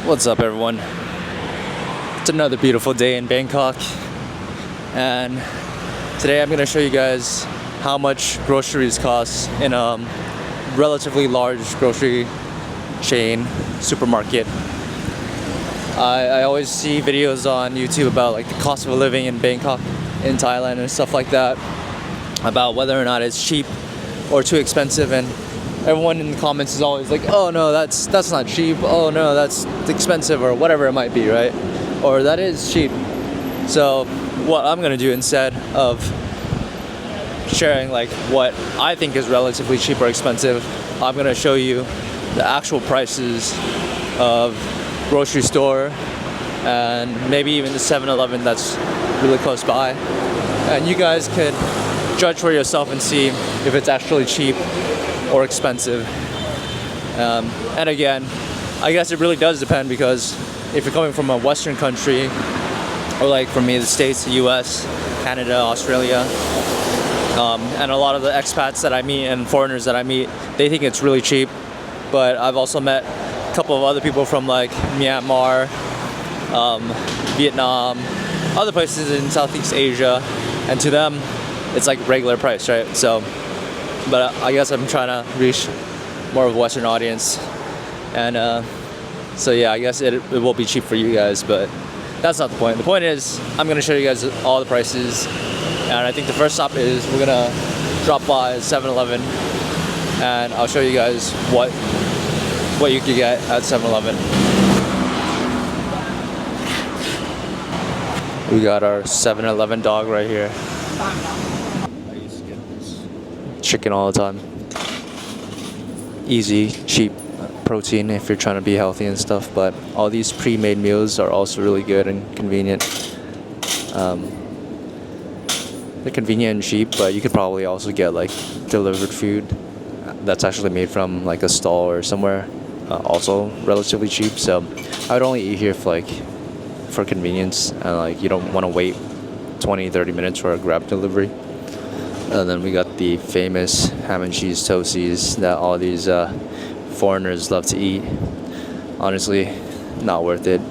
What's up, everyone? It's another beautiful day in Bangkok, and today I'm going to show you guys how much groceries cost in a relatively large grocery chain supermarket. I always see videos on YouTube about like the cost of living in Bangkok, in Thailand, and stuff like that, about whether or not it's cheap or too expensive, and everyone in the comments is always like, oh no, that's not cheap, oh no, that's expensive, or whatever it might be, right? Or that is cheap. So what I'm gonna do instead of sharing like what I think is relatively cheap or expensive, I'm gonna show you the actual prices of grocery store and maybe even the 7-Eleven that's really close by, and you guys could judge for yourself and see if it's actually cheap or expensive. And again, I guess it really does depend, because if you're coming from a Western country, or like for me, the States, the US, Canada, Australia, and a lot of the expats that I meet and foreigners that I meet, they think it's really cheap. But I've also met a couple of other people from like Myanmar, Vietnam, other places in Southeast Asia, and to them it's like regular price, right? So but I guess I'm trying to reach more of a Western audience, and so yeah, I guess it will be cheap for you guys, but that's not the point. The point is I'm gonna show you guys all the prices, and I think the first stop is we're gonna drop by 7-Eleven, and I'll show you guys what you could get at 7-Eleven. We got our 7-Eleven dog right here. Chicken all the time. Easy, cheap protein if you're trying to be healthy and stuff, but all these pre-made meals are also really good and convenient. They're convenient and cheap, but you could probably also get like delivered food that's actually made from like a stall or somewhere, also relatively cheap. So I would only eat here for convenience, and like you don't want to wait 20-30 minutes for a Grab delivery. And then we got the famous ham and cheese toasties that all these foreigners love to eat. Honestly, not worth it.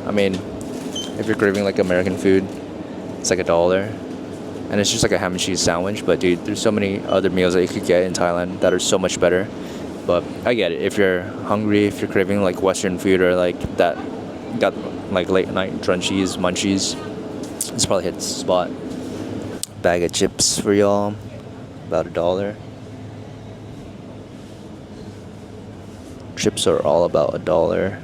I mean, if you're craving like American food, it's like $1, and it's just like a ham and cheese sandwich. But dude, there's so many other meals that you could get in Thailand that are so much better. But I get it. If you're hungry, if you're craving like Western food, or like that got like late night drunchies, munchies, it's probably hit the spot. Bag of chips for y'all, about $1. Chips are all about $1.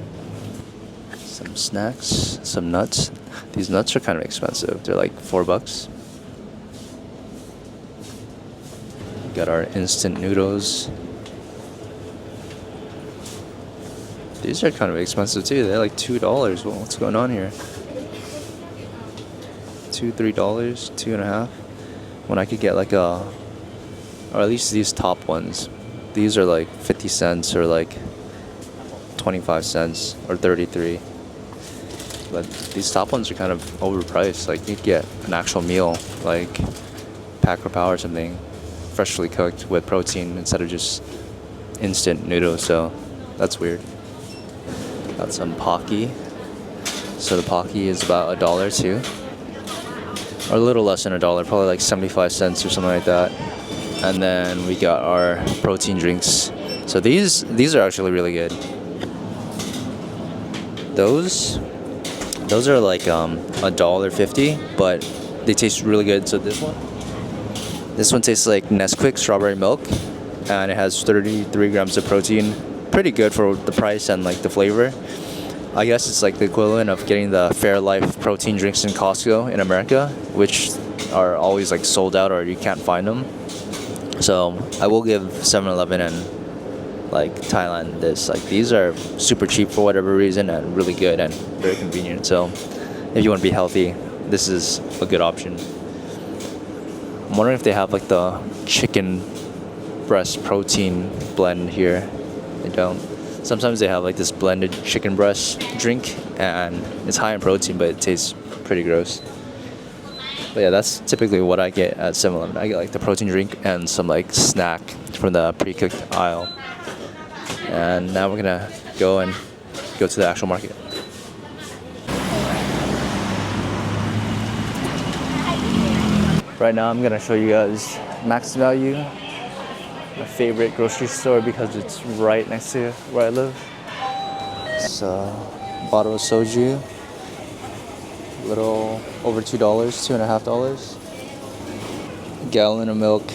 Some snacks, some nuts. These nuts are kind of expensive. They're like $4. Got our instant noodles. These are kind of expensive too. They're like $2. Well, what's going on here? $2, $3, $2.50. When I could get like or at least these top ones, these are like 50 cents or like 25 cents or 33. But these top ones are kind of overpriced. Like you'd get an actual meal, like Packer Power or something, freshly cooked with protein instead of just instant noodles. So that's weird. Got some Pocky. So the Pocky is about $1 too. Or a little less than $1, probably like 75 cents or something like that. And then we got our protein drinks. So these are actually really good. Those are like $1.50, but they taste really good. So this one tastes like Nesquik strawberry milk, and it has 33 grams of protein. Pretty good for the price and like the flavor. I guess it's like the equivalent of getting the Fairlife protein drinks in Costco in America, which are always like sold out or you can't find them. So I will give 7-Eleven and like Thailand this. Like these are super cheap for whatever reason and really good and very convenient. So if you want to be healthy, this is a good option. I'm wondering if they have like the chicken breast protein blend here. They don't. Sometimes they have like this blended chicken breast drink, and it's high in protein, but it tastes pretty gross. But yeah, that's typically what I get at 7-Eleven. I get like the protein drink and some like snack from the pre-cooked aisle. And now we're gonna go and go to the actual market. Right now I'm gonna show you guys Max Value, my favorite grocery store because it's right next to where I live. It's a bottle of soju, a little over $2, $2.50. Gallon of milk.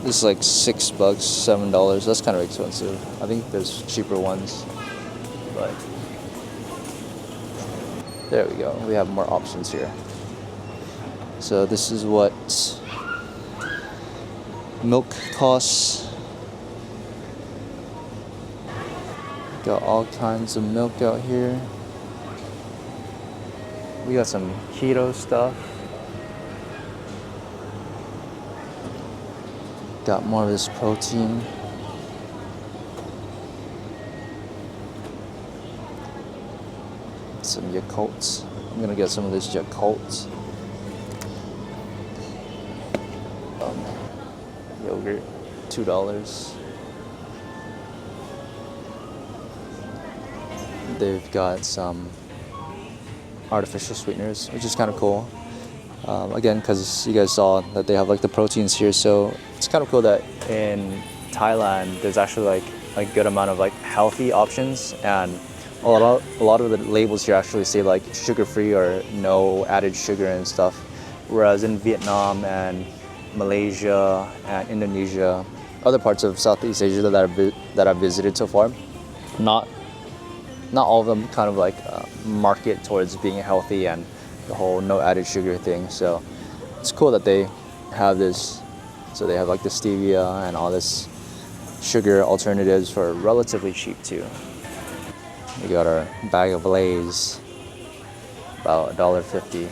This is like $6, $7. That's kind of expensive. I think there's cheaper ones, but there we go. We have more options here. So this is what milk costs. Got all kinds of milk out here. We got some keto stuff. Got more of this protein. Some Yakults. I'm gonna get some of this Yakult. Yogurt, $2. They've got some artificial sweeteners, which is kind of cool. Again, because you guys saw that they have like the proteins here, so it's kind of cool that in Thailand there's actually like a good amount of like healthy options, and a lot of the labels here actually say like sugar-free or no added sugar and stuff. Whereas in Vietnam and Malaysia and Indonesia, other parts of Southeast Asia that I've visited so far, not all of them kind of like market towards being healthy and the whole no added sugar thing. So it's cool that they have this. So they have like the stevia and all this sugar alternatives for relatively cheap too. We got our bag of Lay's, about $1.50.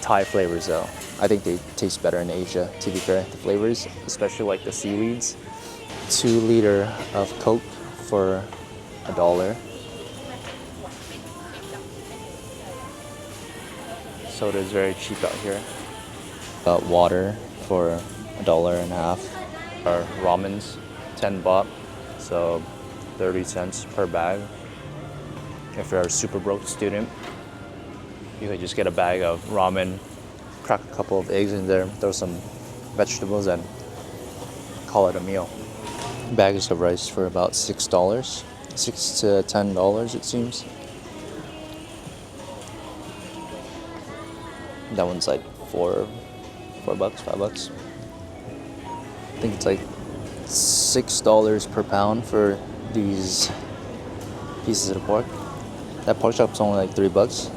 Thai flavors though. I think they taste better in Asia, to be fair, the flavors, especially like the seaweeds. 2 liter of Coke for $1. Soda is very cheap out here. Got water for $1.50. Our ramen's 10 baht, so 30 cents per bag. If you're a super broke student, you could just get a bag of ramen, crack a couple of eggs in there, throw some vegetables, and call it a meal. Bags of rice for about $6, $6 to $10 it seems. That one's like $4, $5. I think it's like $6 per pound for these pieces of pork. That pork chop's only like $3.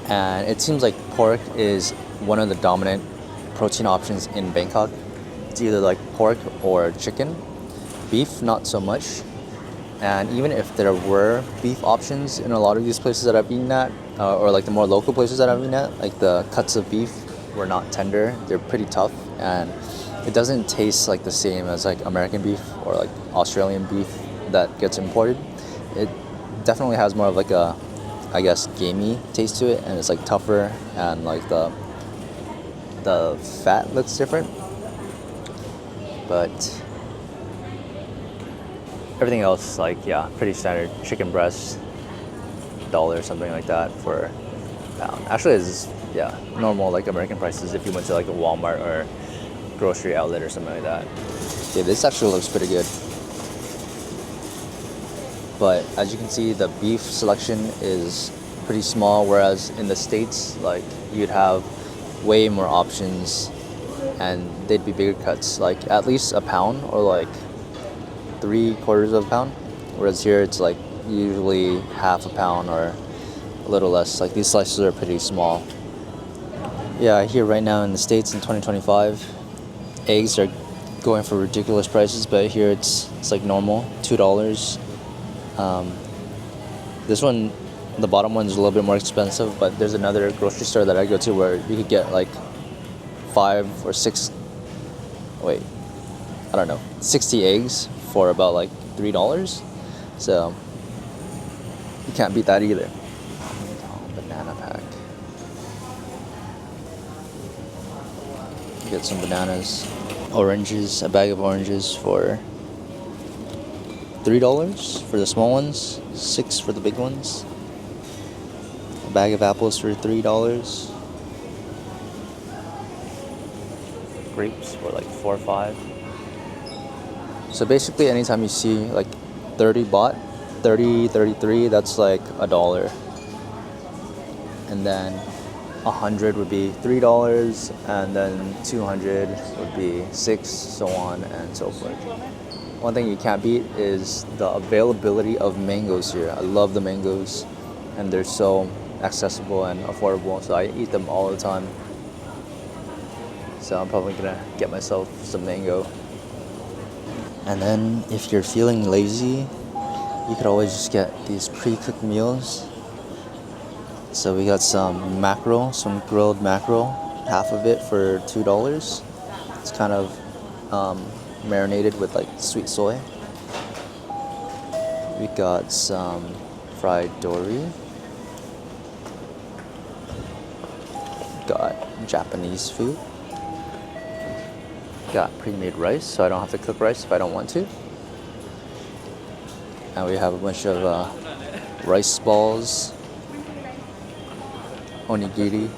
And it seems like pork is one of the dominant protein options in Bangkok. It's either like pork or chicken. Beef, not so much. And even if there were beef options in a lot of these places that I've eaten at, or like the more local places that I've eaten at, like the cuts of beef were not tender. They're pretty tough, and it doesn't taste like the same as like American beef or like Australian beef that gets imported. It definitely has more of like a, I guess, gamey taste to it, and it's like tougher, and like the fat looks different. But everything else, like, yeah, pretty standard. Chicken breast, $1, something like that for a pound. Actually, it's, yeah, normal like American prices if you went to like a Walmart or grocery outlet or something like that. Yeah, this actually looks pretty good. But as you can see, the beef selection is pretty small, whereas in the States, like, you'd have way more options and they'd be bigger cuts, like at least a pound or like 3/4 of a pound. Whereas here it's like usually half a pound or a little less. Like these slices are pretty small. Yeah, here right now in the States in 2025, eggs are going for ridiculous prices, but here it's like normal, $2. This one, the bottom one's a little bit more expensive, but there's another grocery store that I go to where you could get like 5 or 6, wait, I don't know, 60 eggs for about like $3. So you can't beat that either. Banana pack. Get some bananas. oranges, a bag of oranges for $3 for the small ones, $6 for the big ones. A bag of apples for $3. Grapes for like 4 or 5. So basically anytime you see like 30 baht, 30, 33, that's like $1. And then 100 would be $3, and then 200 would be 6, so on and so forth. One thing you can't beat is the availability of mangoes here. I love the mangoes, and they're so accessible and affordable, so I eat them all the time. So I'm probably gonna get myself some mango. And then if you're feeling lazy, you could always just get these pre-cooked meals. So we got some mackerel, some grilled mackerel, half of it for $2. It's kind of marinated with like sweet soy. We got some fried dory. Got Japanese food. Got pre-made rice, so I don't have to cook rice if I don't want to. And we have a bunch of rice balls, onigiri.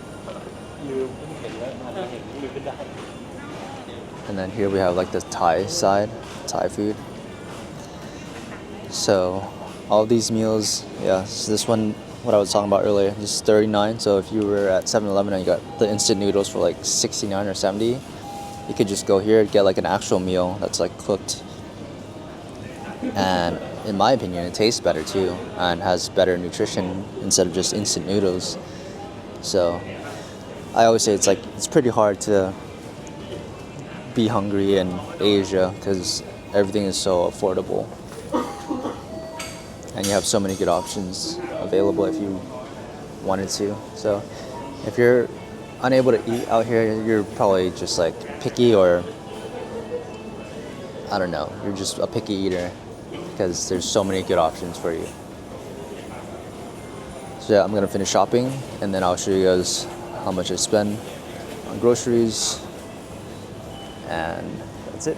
And then here we have like the Thai side, Thai food. So all these meals, yeah, so this one, what I was talking about earlier, this is 39. So if you were at 7-Eleven and you got the instant noodles for like 69 or 70, you could just go here and get like an actual meal that's like cooked. And in my opinion, it tastes better too and has better nutrition instead of just instant noodles. So I always say it's pretty hard to be hungry in Asia because everything is so affordable. And you have so many good options available if you wanted to. So if you're unable to eat out here, you're probably just like picky, or I don't know, you're just a picky eater because there's so many good options for you. So yeah, I'm gonna finish shopping and then I'll show you guys how much I spend on groceries, and that's it.